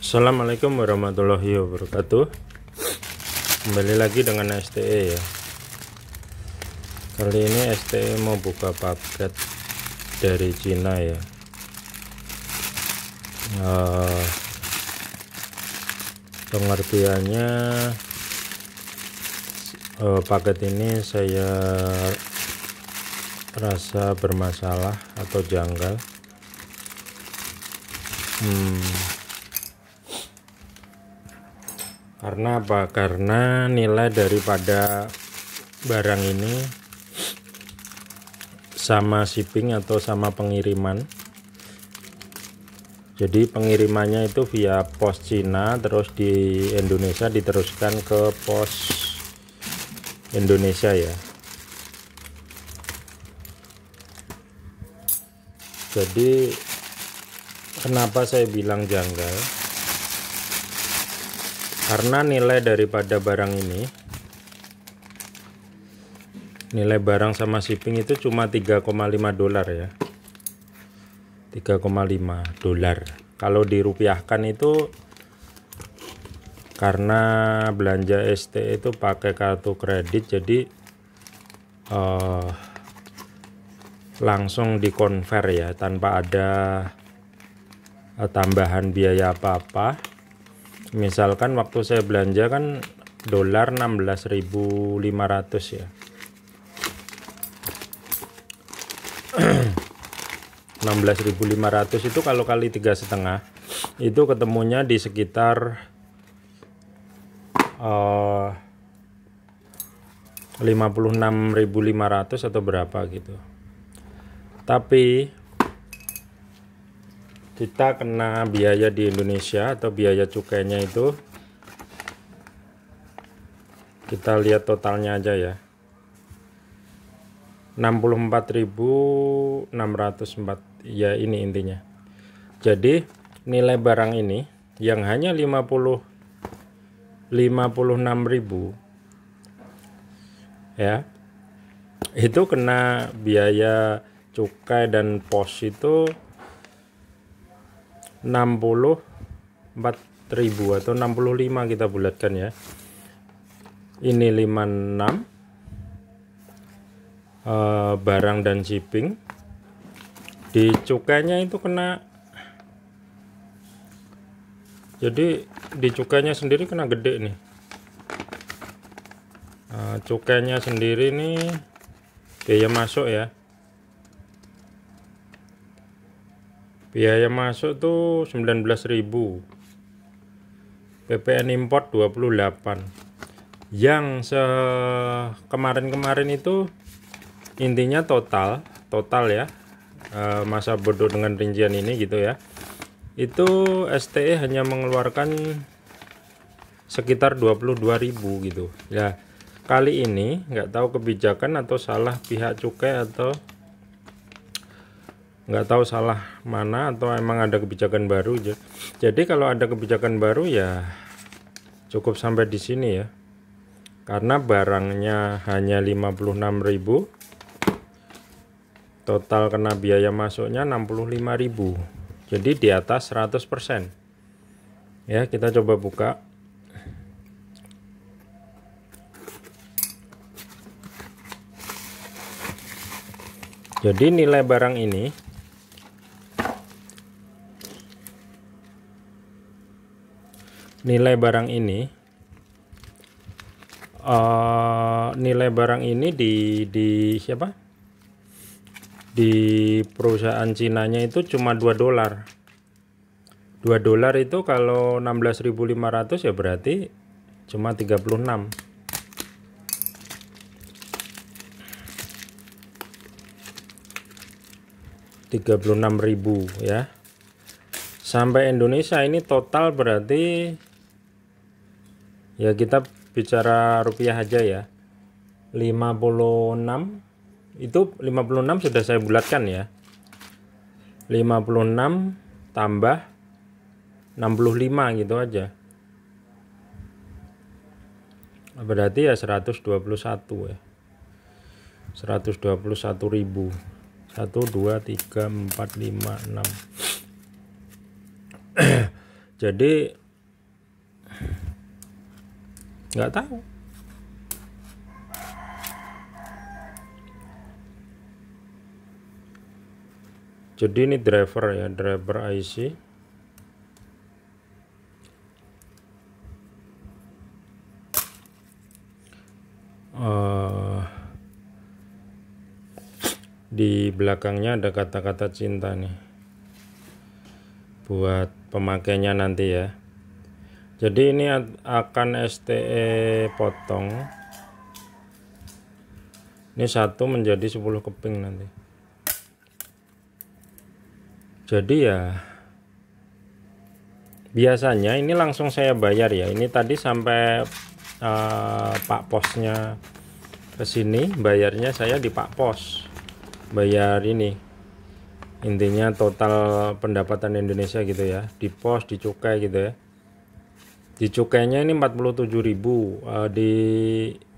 Assalamualaikum warahmatullahi wabarakatuh. Kembali lagi dengan STE ya. Kali ini STE mau buka paket dari Cina ya. Pengertiannya paket ini saya rasa bermasalah atau janggal. Karena apa? Karena nilai daripada barang ini sama shipping atau sama pengiriman. Jadi pengirimannya itu via pos Cina, terus di Indonesia diteruskan ke pos Indonesia ya. Jadi kenapa saya bilang janggal? Karena nilai daripada barang ini, nilai barang sama shipping itu cuma 3,5 dolar ya. 3,5 dolar. Kalau dirupiahkan itu, karena belanja STE itu pakai kartu kredit, jadi langsung dikonver ya, tanpa ada tambahan biaya apa-apa. Misalkan waktu saya belanja kan dolar 16.500 ya. 16.500 itu kalau kali 3,5 itu ketemunya di sekitar 56.500 atau berapa gitu. Tapi kita kena biaya di Indonesia atau biaya cukainya itu, kita lihat totalnya aja ya, 64.604 ya, ini intinya. Jadi nilai barang ini yang hanya 56.000 ya, itu kena biaya cukai dan pos itu 64.000 atau 65 kita bulatkan ya. Ini 56 barang dan shipping. Di cukainya itu kena, jadi di cukainya sendiri kena gede nih. Cukainya sendiri nih biaya masuk ya. Biaya masuk tuh 19.000. PPN import 28. Yang kemarin-kemarin itu intinya total ya. Masa bodoh dengan rincian ini gitu ya. Itu STE hanya mengeluarkan sekitar 22.000 gitu. Ya, kali ini nggak tahu kebijakan atau salah pihak cukai atau nggak tahu salah mana, atau emang ada kebijakan baru. Jadi kalau ada kebijakan baru ya cukup sampai di sini ya, karena barangnya hanya 56.000, total kena biaya masuknya 65.000, jadi di atas 100% ya. Kita coba buka. Jadi nilai barang ini nilai barang ini di siapa, di perusahaan Cinanya itu cuma 2 dolar. 2 dolar itu kalau 16.500 ya berarti cuma 36 ribu ya. Sampai Indonesia ini total berarti ya, kita bicara rupiah aja ya, 56. Itu 56 sudah saya bulatkan ya. 56 tambah 65 gitu aja. Berarti ya 121 ya. 121.000. 1, 2, 3, 4, 5, 6. Jadi nggak tahu. Jadi ini driver ya, driver IC. Di belakangnya ada kata-kata cinta nih buat pemakainya nanti ya. Jadi ini akan STE potong. Ini 1 menjadi 10 keping nanti. Jadi ya biasanya ini langsung saya bayar ya. Ini tadi sampai Pak Posnya ke sini, bayarnya saya di Pak Pos. Bayar ini. Intinya total pendapatan Indonesia gitu ya. Di pos, di cukai gitu ya. Di cukainya ini 47.000, di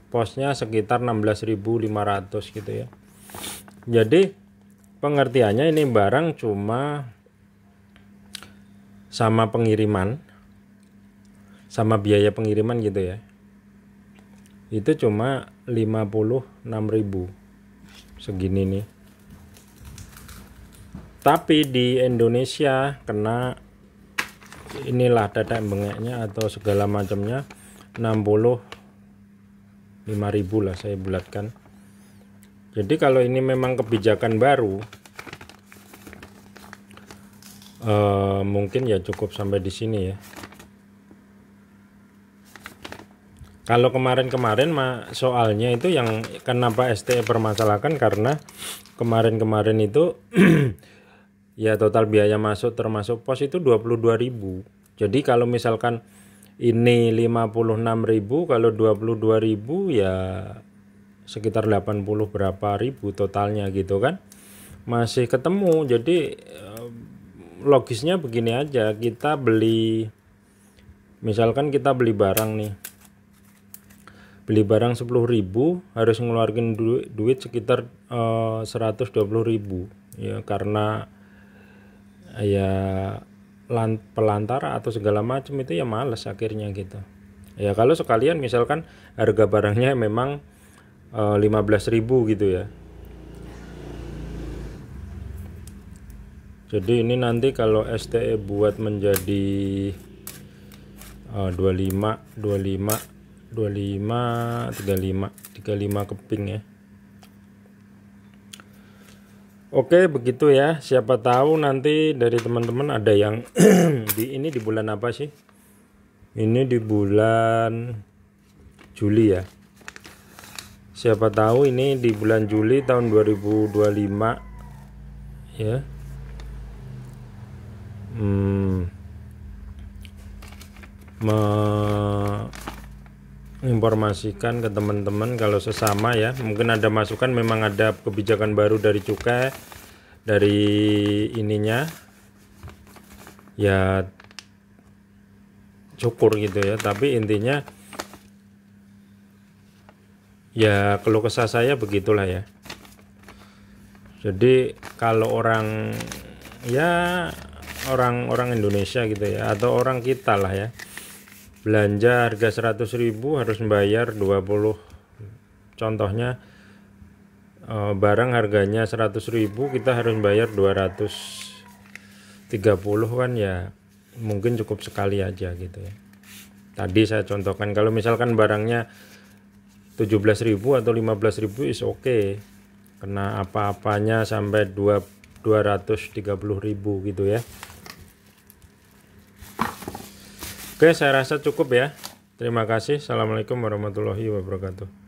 posnya sekitar 16.500 gitu ya. Jadi pengertiannya ini barang cuma sama pengiriman, sama biaya pengiriman gitu ya. Itu cuma 56.000 segini nih. Tapi di Indonesia kena inilah data bengeknya atau segala macamnya 65.000 lah saya bulatkan. Jadi kalau ini memang kebijakan baru, mungkin ya cukup sampai di sini ya. Kalau kemarin-kemarin soalnya itu yang kenapa STE permasalahkan karena kemarin-kemarin itu ya total biaya masuk termasuk pos itu 22.000. Jadi kalau misalkan ini 56.000, kalau 22.000 ya sekitar 80 berapa ribu totalnya gitu kan. Masih ketemu. Jadi logisnya begini aja, kita beli, misalkan kita beli barang nih, beli barang 10.000 harus ngeluarin duit sekitar 120.000 ya, karena ya pelantara atau segala macam itu ya males akhirnya gitu ya. Kalau sekalian misalkan harga barangnya memang 15.000 gitu ya. Jadi ini nanti kalau STE buat menjadi 35 35 keping ya. Oke, begitu ya. Siapa tahu nanti dari teman-teman ada yang ini di bulan apa sih? Ini di bulan Juli ya. Siapa tahu ini di bulan Juli tahun 2025 ya. Menginformasikan ke teman-teman kalau sesama ya, mungkin ada masukan, memang ada kebijakan baru dari cukai, dari ininya ya syukur gitu ya. Tapi intinya ya keluh kesah saya begitulah ya. Jadi kalau orang ya orang Indonesia gitu ya, atau orang kita lah ya, belanja harga 100.000 harus membayar 20. Contohnya barang harganya 100.000 kita harus bayar 230 kan ya, mungkin cukup sekali aja gitu ya. Tadi saya contohkan kalau misalkan barangnya 17.000 atau 15.000 is oke. Kena apa-apanya sampai 230.000 gitu ya. Oke, saya rasa cukup ya. Terima kasih. Assalamualaikum warahmatullahi wabarakatuh.